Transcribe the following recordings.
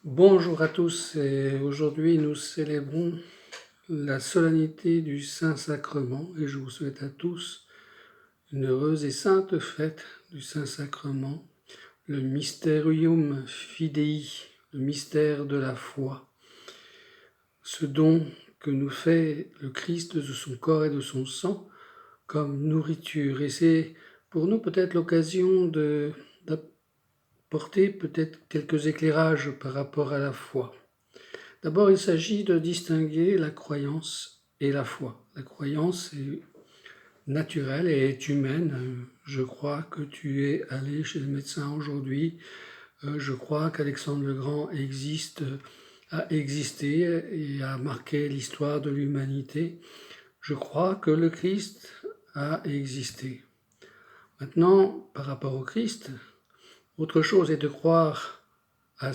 Bonjour à tous, et aujourd'hui nous célébrons la solennité du Saint-Sacrement et je vous souhaite à tous une heureuse et sainte fête du Saint-Sacrement, le Mysterium Fidei, le mystère de la foi, ce don que nous fait le Christ de son corps et de son sang comme nourriture. Et c'est pour nous peut-être l'occasion d'apporter peut-être quelques éclairages par rapport à la foi. D'abord, il s'agit de distinguer la croyance et la foi. La croyance est naturelle et est humaine. Je crois que tu es allé chez le médecin aujourd'hui. Je crois qu'Alexandre le Grand a existé et a marqué l'histoire de l'humanité. Je crois que le Christ a existé. Maintenant, par rapport au Christ, autre chose est de croire à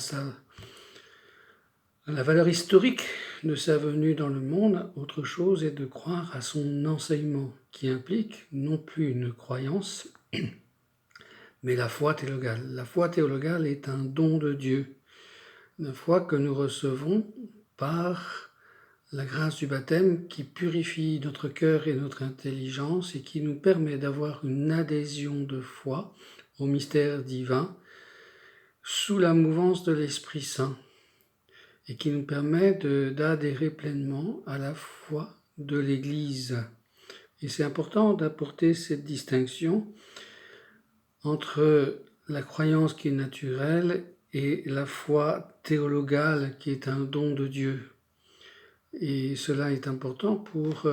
la valeur historique de sa venue dans le monde. Autre chose est de croire à son enseignement, qui implique non plus une croyance, mais la foi théologale. La foi théologale est un don de Dieu, une foi que nous recevons par la grâce du baptême qui purifie notre cœur et notre intelligence et qui nous permet d'avoir une adhésion de foi au mystère divin sous la mouvance de l'Esprit Saint, et qui nous permet d'adhérer pleinement à la foi de l'Église. Et c'est important d'apporter cette distinction entre la croyance qui est naturelle et la foi théologale qui est un don de Dieu. Et cela est important pour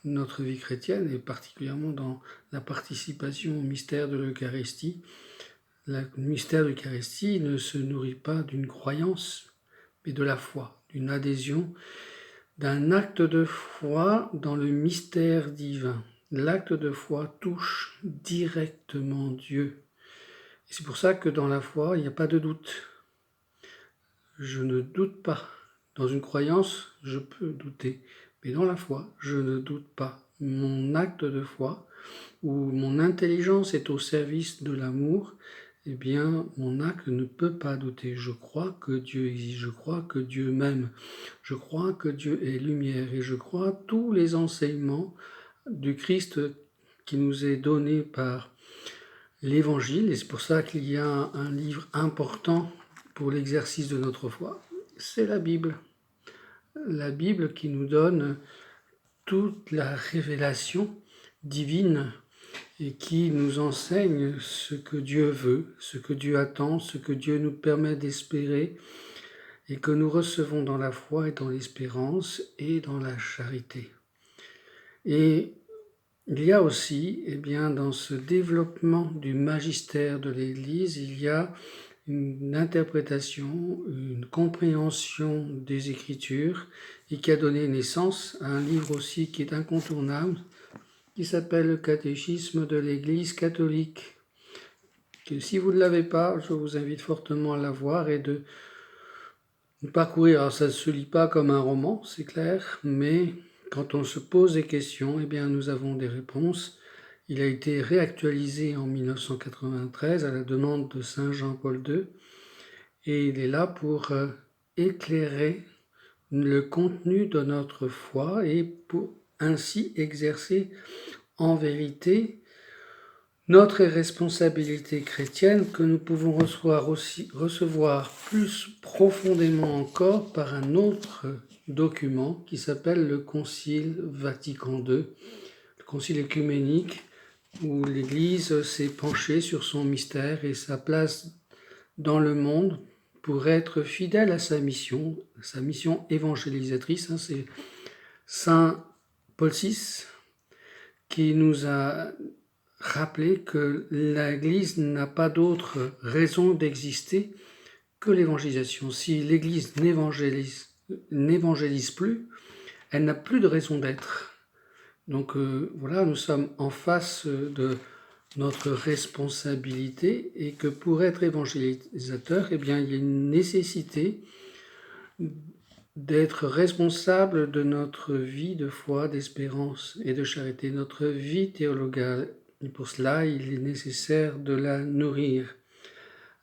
notre vie chrétienne et particulièrement dans la participation au mystère de l'Eucharistie. Le mystère de l'Eucharistie ne se nourrit pas d'une croyance, mais de la foi, d'une adhésion, d'un acte de foi dans le mystère divin. L'acte de foi touche directement Dieu. Et c'est pour ça que dans la foi, il n'y a pas de doute. Je ne doute pas. Dans une croyance, je peux douter. Mais dans la foi, je ne doute pas. Mon acte de foi, où mon intelligence est au service de l'amour, eh bien, mon acte ne peut pas douter. Je crois que Dieu existe, je crois que Dieu m'aime, je crois que Dieu est lumière, et je crois tous les enseignements du Christ qui nous est donné par l'Évangile. Et c'est pour ça qu'il y a un livre important pour l'exercice de notre foi, c'est la Bible. La Bible qui nous donne toute la révélation divine et qui nous enseigne ce que Dieu veut, ce que Dieu attend, ce que Dieu nous permet d'espérer et que nous recevons dans la foi et dans l'espérance et dans la charité. Et il y a aussi, dans ce développement du magistère de l'Église, il y a une interprétation, une compréhension des Écritures et qui a donné naissance à un livre aussi qui est incontournable, qui s'appelle le Catéchisme de l'Église catholique. Que si vous ne l'avez pas, je vous invite fortement à l'avoir et de parcourir. Alors ça ne se lit pas comme un roman, c'est clair, mais quand on se pose des questions, nous avons des réponses. Il a été réactualisé en 1993 à la demande de Saint Jean-Paul II et il est là pour éclairer le contenu de notre foi et pour ainsi exercer en vérité notre responsabilité chrétienne que nous pouvons recevoir plus profondément encore par un autre document qui s'appelle le Concile Vatican II, le Concile œcuménique où l'Église s'est penchée sur son mystère et sa place dans le monde pour être fidèle à sa mission évangélisatrice. C'est Saint Paul VI qui nous a rappelé que l'Église n'a pas d'autre raison d'exister que l'évangélisation. Si l'Église n'évangélise plus, elle n'a plus de raison d'être. Donc voilà, nous sommes en face de notre responsabilité et que pour être évangélisateur, il y a une nécessité d'être responsable de notre vie de foi, d'espérance et de charité, notre vie théologale. Et pour cela, il est nécessaire de la nourrir.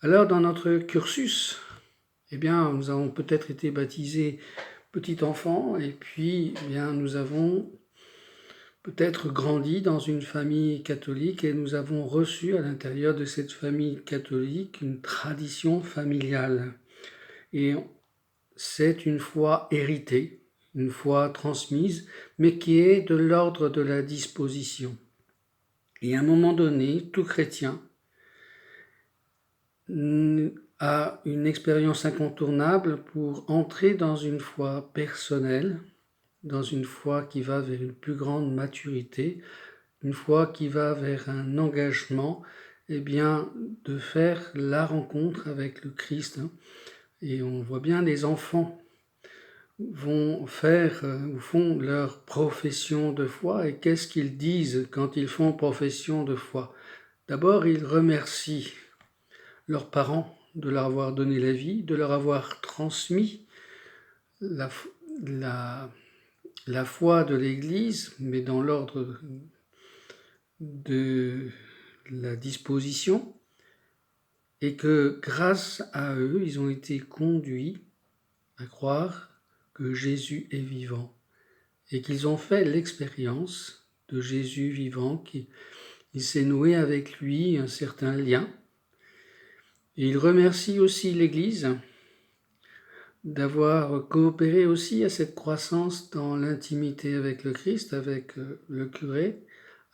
Alors, dans notre cursus eh bien, nous avons peut-être été baptisés petit enfant, et puis, eh bien, nous avons peut-être grandi dans une famille catholique et nous avons reçu à l'intérieur de cette famille catholique une tradition familiale. Et c'est une foi héritée, une foi transmise, mais qui est de l'ordre de la disposition. Et à un moment donné, tout chrétien a une expérience incontournable pour entrer dans une foi personnelle, dans une foi qui va vers une plus grande maturité, une foi qui va vers un engagement, eh bien, de faire la rencontre avec le Christ. Et on voit bien les enfants vont faire ou font leur profession de foi. Et qu'est-ce qu'ils disent quand ils font profession de foi? D'abord, ils remercient leurs parents de leur avoir donné la vie, de leur avoir transmis la foi de l'Église, mais dans l'ordre de la disposition, et que grâce à eux, ils ont été conduits à croire que Jésus est vivant, et qu'ils ont fait l'expérience de Jésus vivant, qu'il s'est noué avec lui un certain lien. Et ils remercient aussi l'Église d'avoir coopéré aussi à cette croissance dans l'intimité avec le Christ, avec le curé,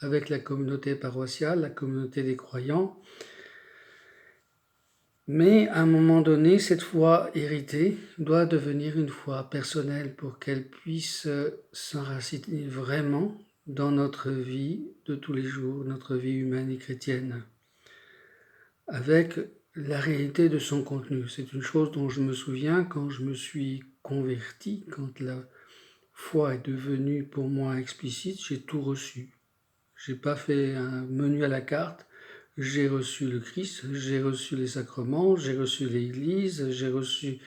avec la communauté paroissiale, la communauté des croyants. Mais à un moment donné, cette foi héritée doit devenir une foi personnelle pour qu'elle puisse s'enraciner vraiment dans notre vie de tous les jours, notre vie humaine et chrétienne, avec la réalité de son contenu. C'est une chose dont je me souviens quand je me suis converti, quand la foi est devenue pour moi explicite, j'ai tout reçu. J'ai pas fait un menu à la carte. J'ai reçu le Christ, j'ai reçu les sacrements, j'ai reçu l'Église, j'ai reçu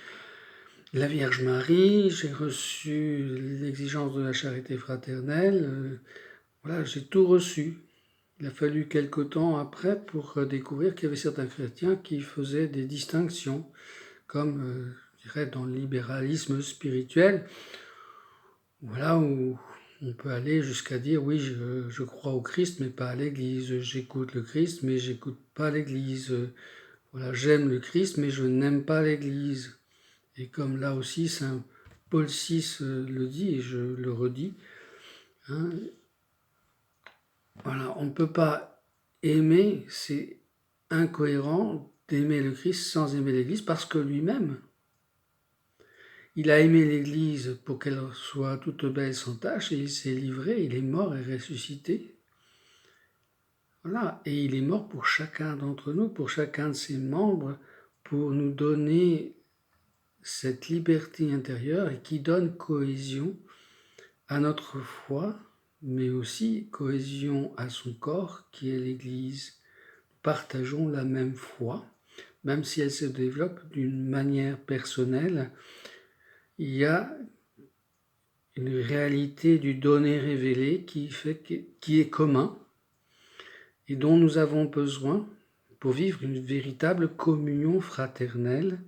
la Vierge Marie, j'ai reçu l'exigence de la charité fraternelle. Voilà, j'ai tout reçu. Il a fallu quelque temps après pour découvrir qu'il y avait certains chrétiens qui faisaient des distinctions, comme, je dirais, dans le libéralisme spirituel, voilà, où on peut aller jusqu'à dire, oui, je crois au Christ, mais pas à l'Église. J'écoute le Christ, mais j'écoute pas l'Église. Voilà, j'aime le Christ, mais je n'aime pas l'Église. Et comme là aussi, Saint Paul VI le dit, et je le redis, hein, voilà, on ne peut pas aimer, c'est incohérent d'aimer le Christ sans aimer l'Église, parce que lui-même, il a aimé l'Église pour qu'elle soit toute belle sans tache, et il s'est livré, il est mort et ressuscité. Voilà, et il est mort pour chacun d'entre nous, pour chacun de ses membres, pour nous donner cette liberté intérieure et qui donne cohésion à notre foi, mais aussi cohésion à son corps qui est l'Église. Nous partageons la même foi, même si elle se développe d'une manière personnelle. Il y a une réalité du donné révélé qui est commun et dont nous avons besoin pour vivre une véritable communion fraternelle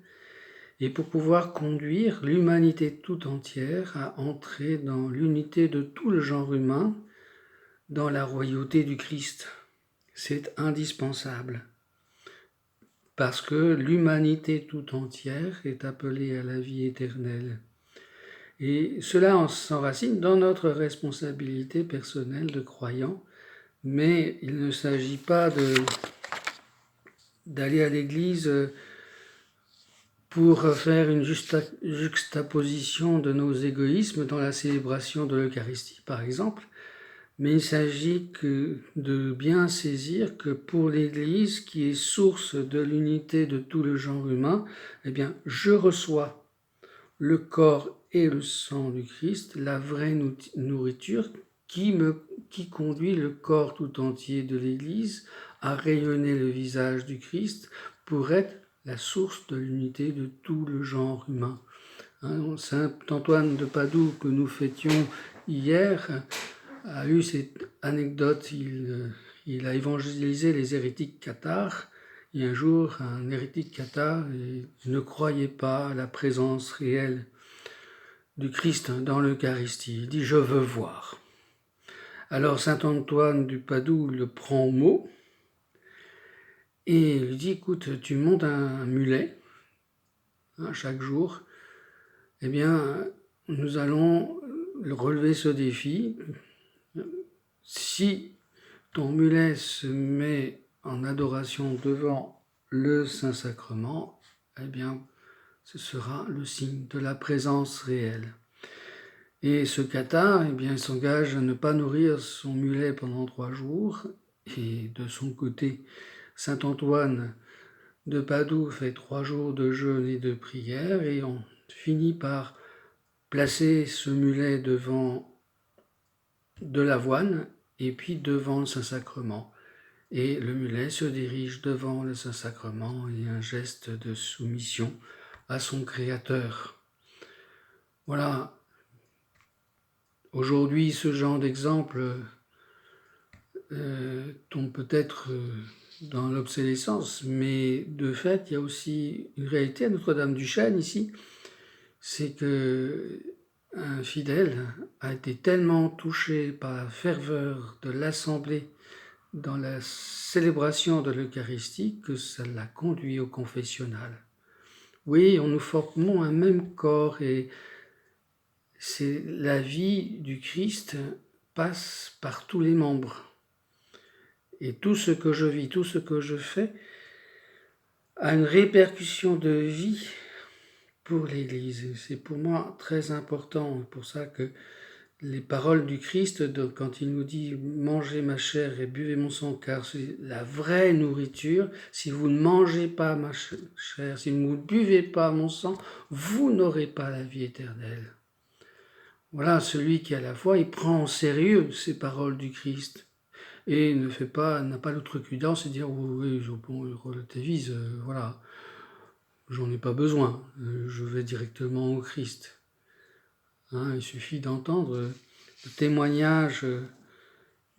et pour pouvoir conduire l'humanité tout entière à entrer dans l'unité de tout le genre humain, dans la royauté du Christ. C'est indispensable, parce que l'humanité tout entière est appelée à la vie éternelle. Et cela s'enracine dans notre responsabilité personnelle de croyants, mais il ne s'agit pas d'aller à l'église pour faire une juxtaposition de nos égoïsmes dans la célébration de l'Eucharistie, par exemple, mais il s'agit de bien saisir que pour l'Église, qui est source de l'unité de tout le genre humain, eh bien, je reçois le corps et le sang du Christ, la vraie nourriture qui conduit le corps tout entier de l'Église à rayonner le visage du Christ pour être la source de l'unité de tout le genre humain. Saint Antoine de Padoue, que nous fêtions hier, a eu cette anecdote. Il a évangélisé les hérétiques cathares Et un jour, un hérétique cathare ne croyait pas à la présence réelle du Christ dans l'Eucharistie. Il dit « je veux voir ». Alors saint Antoine du Padoue le prend au mot et il lui dit « écoute, tu montes un mulet chaque jour, eh bien nous allons relever ce défi. Si ton mulet se met en adoration devant le Saint-Sacrement, eh bien ce sera le signe de la présence réelle. » Et ce cathare, eh bien, il s'engage à ne pas nourrir son mulet pendant 3 jours. Et de son côté, saint Antoine de Padoue fait 3 jours de jeûne et de prière. Et on finit par placer ce mulet devant de l'avoine et puis devant le Saint-Sacrement. Et le mulet se dirige devant le Saint-Sacrement et un geste de soumission à son Créateur. Voilà. Aujourd'hui, ce genre d'exemple tombe peut-être dans l'obsolescence, mais de fait, il y a aussi une réalité à Notre-Dame-du-Chêne ici, c'est que un fidèle a été tellement touché par la ferveur de l'Assemblée dans la célébration de l'Eucharistie que ça l'a conduit au confessionnal. Oui, nous formons un même corps et c'est la vie du Christ passe par tous les membres. Et tout ce que je vis, tout ce que je fais a une répercussion de vie pour l'Église. C'est pour moi très important. C'est pour ça que les paroles du Christ, quand il nous dit « mangez ma chair et buvez mon sang », car c'est la vraie nourriture. Si vous ne mangez pas ma chair, si vous ne buvez pas mon sang, vous n'aurez pas la vie éternelle. Voilà, celui qui a la foi, il prend en sérieux ces paroles du Christ et n'a pas l'outrecuidance et dire oui, bon, relativise, voilà, j'en ai pas besoin, je vais directement au Christ. Il suffit d'entendre le témoignage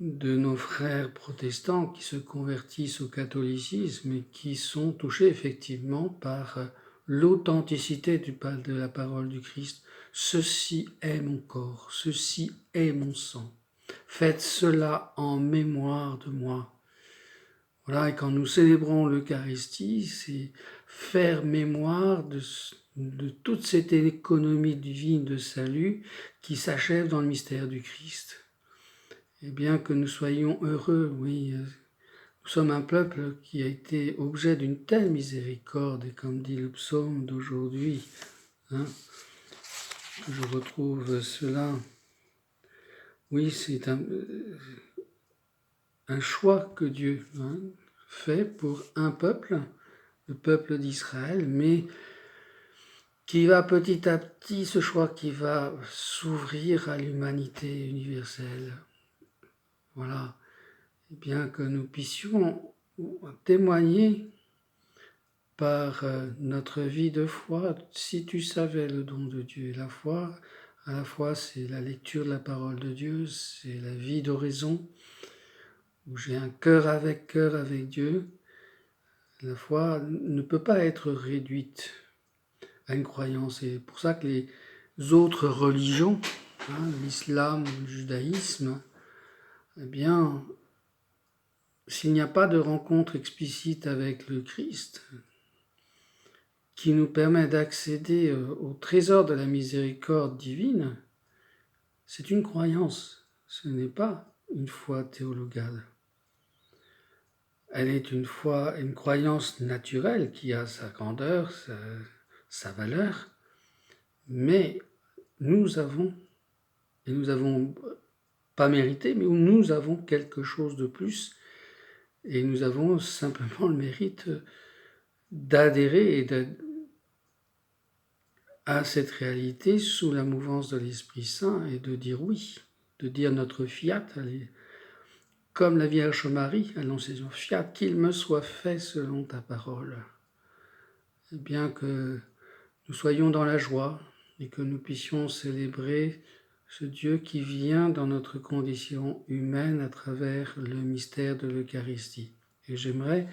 de nos frères protestants qui se convertissent au catholicisme et qui sont touchés effectivement par l'authenticité de la parole du Christ. Ceci est mon corps, ceci est mon sang. Faites cela en mémoire de moi. Voilà, et quand nous célébrons l'Eucharistie, c'est faire mémoire de toute cette économie divine de salut qui s'achève dans le mystère du Christ. Et bien que nous soyons heureux, oui, nous sommes un peuple qui a été objet d'une telle miséricorde, et comme dit le psaume d'aujourd'hui, je retrouve cela. Oui, c'est un choix que Dieu fait pour un peuple, le peuple d'Israël, mais qui va petit à petit, ce choix qui va s'ouvrir à l'humanité universelle. Voilà. Et bien que nous puissions témoigner par notre vie de foi, si tu savais le don de Dieu. La foi, à la fois, c'est la lecture de la parole de Dieu, c'est la vie d'oraison, où j'ai un cœur avec Dieu. La foi ne peut pas être réduite à une croyance. C'est pour ça que les autres religions, l'islam, le judaïsme, eh bien, s'il n'y a pas de rencontre explicite avec le Christ, qui nous permet d'accéder au trésor de la miséricorde divine, c'est une croyance, ce n'est pas une foi théologale. Elle est une croyance naturelle qui a sa grandeur, sa valeur, mais nous avons pas mérité, mais nous avons quelque chose de plus, et nous avons simplement le mérite d'adhérer à cette réalité sous la mouvance de l'Esprit Saint et de dire oui, de dire notre fiat, comme la Vierge Marie à l'Annonciation, fiat, qu'il me soit fait selon ta parole. Et bien que nous soyons dans la joie et que nous puissions célébrer ce Dieu qui vient dans notre condition humaine à travers le mystère de l'Eucharistie. Et j'aimerais,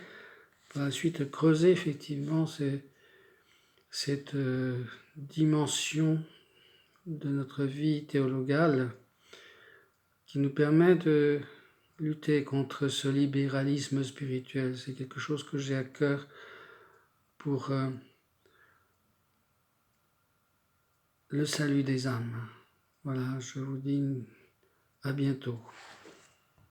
par la suite creuser effectivement cette dimension de notre vie théologale qui nous permet de lutter contre ce libéralisme spirituel. C'est quelque chose que j'ai à cœur pour le salut des âmes. Voilà, je vous dis à bientôt.